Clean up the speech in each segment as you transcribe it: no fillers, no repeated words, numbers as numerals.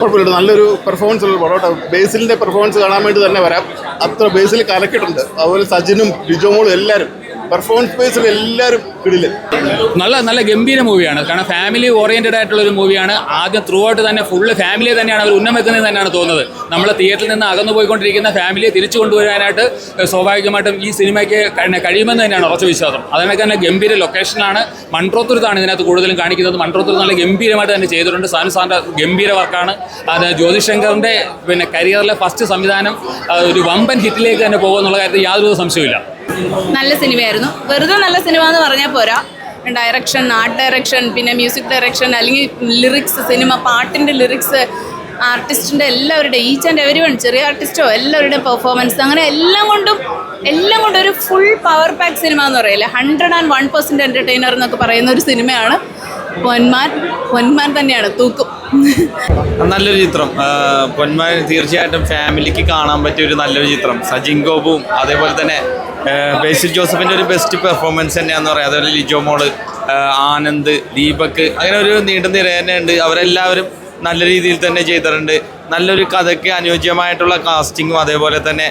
കുഴപ്പമില്ല, നല്ലൊരു പെർഫോമൻസ് ഉള്ള പടം. ബേസിലിന്റെ പെർഫോമൻസ് കാണാൻ വേണ്ടി തന്നെ വരാം. അത്ര ബേസിൽ കലക്കിയിട്ടുണ്ട്. അതുപോലെ സജിനും ലിജോമോളും എല്ലാവരും പെർഫോമൻസ് ബേസിൽ എല്ലാവരും കിടില്. നല്ല ഗംഭീര മൂവിയാണ്. കാരണം ഫാമിലി ഓറിയന്റഡ് ആയിട്ടുള്ള ഒരു മൂവിയാണ്. ആദ്യം ത്രൂ ഔട്ട് തന്നെ ഫുള്ള് ഫാമിലിയെ തന്നെയാണ് അവർ ഉന്നം വെക്കുന്നത് തന്നെയാണ് തോന്നുന്നത്. നമ്മൾ തിയേറ്ററിൽ നിന്ന് അകന്നു പോയിക്കൊണ്ടിരിക്കുന്ന ഫാമിലിയെ തിരിച്ചു കൊണ്ടുവരാനായിട്ട് സ്വാഭാവികമായിട്ടും ഈ സിനിമയ്ക്ക് കഴിയുമെന്ന് തന്നെയാണ് ഉറച്ച വിശ്വാസം. അതിനൊക്കെ തന്നെ ഗംഭീര ലൊക്കേഷനാണ്. മൺട്രോത്തുരുത്താണ് ഇതിനകത്ത് കൂടുതലും കാണിക്കുന്നത്. മൺട്രോത്തുരുത്ത് നല്ല ഗംഭീരമായിട്ട് തന്നെ ചെയ്തിട്ടുണ്ട്. സാനു സാറിൻ്റെ ഗംഭീര വർക്കാണ്. അത് ജ്യോതിശങ്കറിൻ്റെ കരിയറിലെ ഫസ്റ്റ് സംവിധാനം ഒരു വമ്പൻ ഹിറ്റിലേക്ക് തന്നെ പോകുമെന്നുള്ള കാര്യത്തിൽ യാതൊരു സംശയമില്ല. നല്ല സിനിമയായിരുന്നു. വെറുതെ നല്ല സിനിമ എന്ന് പറഞ്ഞാൽ പോരാ. ഡയറക്ഷൻ, ആർട്ട് ഡയറക്ഷൻ, പിന്നെ മ്യൂസിക് ഡയറക്ഷൻ, അല്ലെങ്കിൽ ലിറിക്സ്, സിനിമ പാട്ടിൻ്റെ ലിറിക്സ്, ആർട്ടിസ്റ്റിൻ്റെ എല്ലാവരുടെയും ഈച്ച് ആൻഡ് എവരി വൺ, ചെറിയ ആർട്ടിസ്റ്റോ എല്ലാവരുടെയും പെർഫോമൻസ്, അങ്ങനെ എല്ലാം കൊണ്ടും ഒരു ഫുൾ പവർ പാക്ക് സിനിമ എന്ന് പറയില്ല. 101% എൻ്റർടൈനർ എന്നൊക്കെ പറയുന്ന ഒരു സിനിമയാണ് പൊന്മാൻ തന്നെയാണ് തൂക്കും. നല്ലൊരു ചിത്രം. പൊന്മാൻ തീർച്ചയായിട്ടും ഫാമിലിക്ക് കാണാൻ പറ്റിയ ഒരു നല്ലൊരു ചിത്രം. സജിൻ ഗോപുവും അതേപോലെ തന്നെ ബേസിൽ ജോസഫിൻ്റെ ഒരു ബെസ്റ്റ് പെർഫോമൻസ് തന്നെയാണെന്ന് പറയാം. അതേപോലെ ലിജോമോള്, ആനന്ദ്, ദീപക്, അങ്ങനെ ഒരു നീണ്ട നിര തന്നെ ഉണ്ട്. അവരെല്ലാവരും നല്ല രീതിയിൽ തന്നെ ചെയ്തിട്ടുണ്ട്. നല്ലൊരു കഥയ്ക്ക് അനുയോജ്യമായിട്ടുള്ള കാസ്റ്റിങ്ങും അതേപോലെ തന്നെ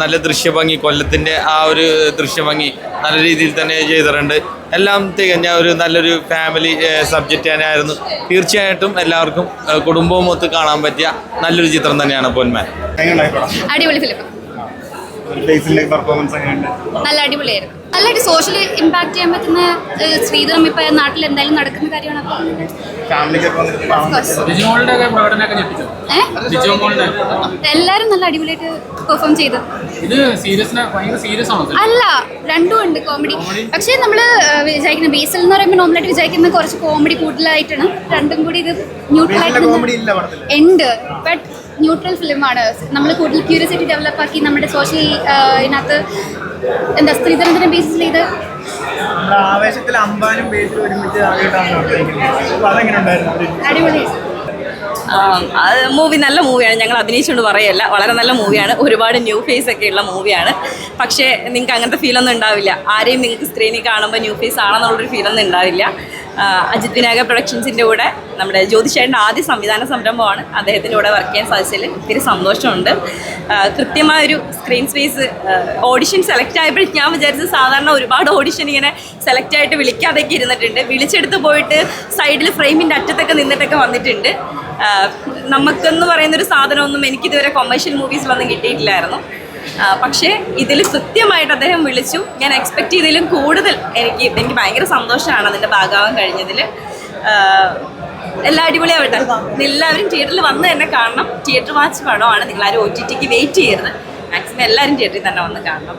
നല്ല ദൃശ്യഭംഗി, കൊല്ലത്തിൻ്റെ ആ ഒരു ദൃശ്യഭംഗി നല്ല രീതിയിൽ തന്നെ ചെയ്തിട്ടുണ്ട്. എല്ലാം തികഞ്ഞ ഒരു നല്ലൊരു ഫാമിലി സബ്ജക്റ്റ് തന്നെയായിരുന്നു. തീർച്ചയായിട്ടും എല്ലാവർക്കും കുടുംബവും ഒത്ത് കാണാൻ പറ്റിയ നല്ലൊരു ചിത്രം തന്നെയാണ് പൊന്മാൻ. അടിപൊളി ഫിലിം, നല്ല അടിപൊളിയായിരുന്നു. നല്ലതായിട്ട് സോഷ്യൽ ഇമ്പാക്ട് ചെയ്യാൻ പറ്റുന്ന ശ്രീധരം ഇപ്പം നാട്ടിൽ എന്തായാലും നടക്കുന്ന കാര്യമാണ്. എല്ലാവരും നല്ല അടിപൊളിയായിട്ട് പെർഫോം ചെയ്തു. അല്ല, രണ്ടും ഉണ്ട് കോമഡി. പക്ഷേ നമ്മൾ വിചാരിക്കുന്ന ബേസിൽ എന്ന് പറയുമ്പോൾ നോർമലായിട്ട് വിചാരിക്കുന്ന കുറച്ച് കോമഡി കൂടുതലായിട്ടാണ്. രണ്ടും കൂടി ഇത് ന്യൂട്രലായിട്ട് ഉണ്ട്. ബട്ട് ന്യൂട്രൽ ഫിലിമാണ്. നമ്മൾ കൂടുതൽ ക്യൂരിയോസിറ്റി ഡെവലപ്പ് ആക്കി നമ്മുടെ സോഷ്യൽ ഇതിനകത്ത് എന്താ സ്ത്രീധനത്തിനെ ബേസിൽ ചെയ്ത് അടിപൊളി മൂവി. നല്ല മൂവിയാണ്. ഞങ്ങൾ അഭിനയിച്ചുകൊണ്ട് പറയല്ല, വളരെ നല്ല മൂവിയാണ്. ഒരുപാട് ന്യൂ ഫേസ് ഒക്കെ ഉള്ള മൂവിയാണ്. പക്ഷേ നിങ്ങൾക്ക് അങ്ങനത്തെ ഫീലൊന്നും ഉണ്ടാവില്ല. ആരെയും നിങ്ങൾക്ക് സ്ക്രീനിൽ കാണുമ്പോൾ ന്യൂ ഫേസ് ആണെന്നുള്ളൊരു ഫീലൊന്നും ഉണ്ടാവില്ല. അജിത് വിനായക പ്രൊഡക്ഷൻസിൻ്റെ കൂടെ നമ്മുടെ ജ്യോതിഷേട്ടൻ്റെ ആദ്യ സംവിധാന സംരംഭമാണ്. അദ്ദേഹത്തിൻ്റെ കൂടെ വർക്ക് ചെയ്യാൻ സാധിച്ചതിൽ ഒത്തിരി സന്തോഷമുണ്ട്. കൃത്യമായൊരു സ്ക്രീൻ സ്പേസ്. ഓഡിഷൻ സെലക്ട് ആയപ്പോൾ ഞാൻ വിചാരിച്ചത് സാധാരണ ഒരുപാട് ഓഡിഷൻ ഇങ്ങനെ സെലക്ട് ആയിട്ട് വിളിക്കാതെയൊക്കെ ഇരുന്നിട്ടുണ്ട്. വിളിച്ചെടുത്ത് പോയിട്ട് സൈഡിൽ ഫ്രെയിമിൻ്റെ അറ്റത്തൊക്കെ നിന്നിട്ടൊക്കെ വന്നിട്ടുണ്ട്. നമുക്കെന്ന് പറയുന്നൊരു സാധനമൊന്നും എനിക്കിതുവരെ കൊമേഴ്ഷ്യൽ മൂവീസിലൊന്നും കിട്ടിയിട്ടില്ലായിരുന്നു. പക്ഷേ ഇതിൽ കൃത്യമായിട്ട് അദ്ദേഹം വിളിച്ചു. ഞാൻ എക്സ്പെക്ട് ചെയ്തതിലും കൂടുതൽ എനിക്ക് ഭയങ്കര സന്തോഷമാണ് അതിൻ്റെ ഭാഗമാകാൻ കഴിഞ്ഞതിൽ. എല്ലാം അടിപൊളിയാവട്ടെ. എല്ലാവരും തിയേറ്ററിൽ വന്ന് തന്നെ കാണണം. തിയേറ്റർ വാച്ച് പടമാണ്. നിങ്ങളാരും OTTക്ക് വെയിറ്റ് ചെയ്യരുത്. മാക്സിമം എല്ലാവരും തിയേറ്ററിൽ തന്നെ വന്ന് കാണണം.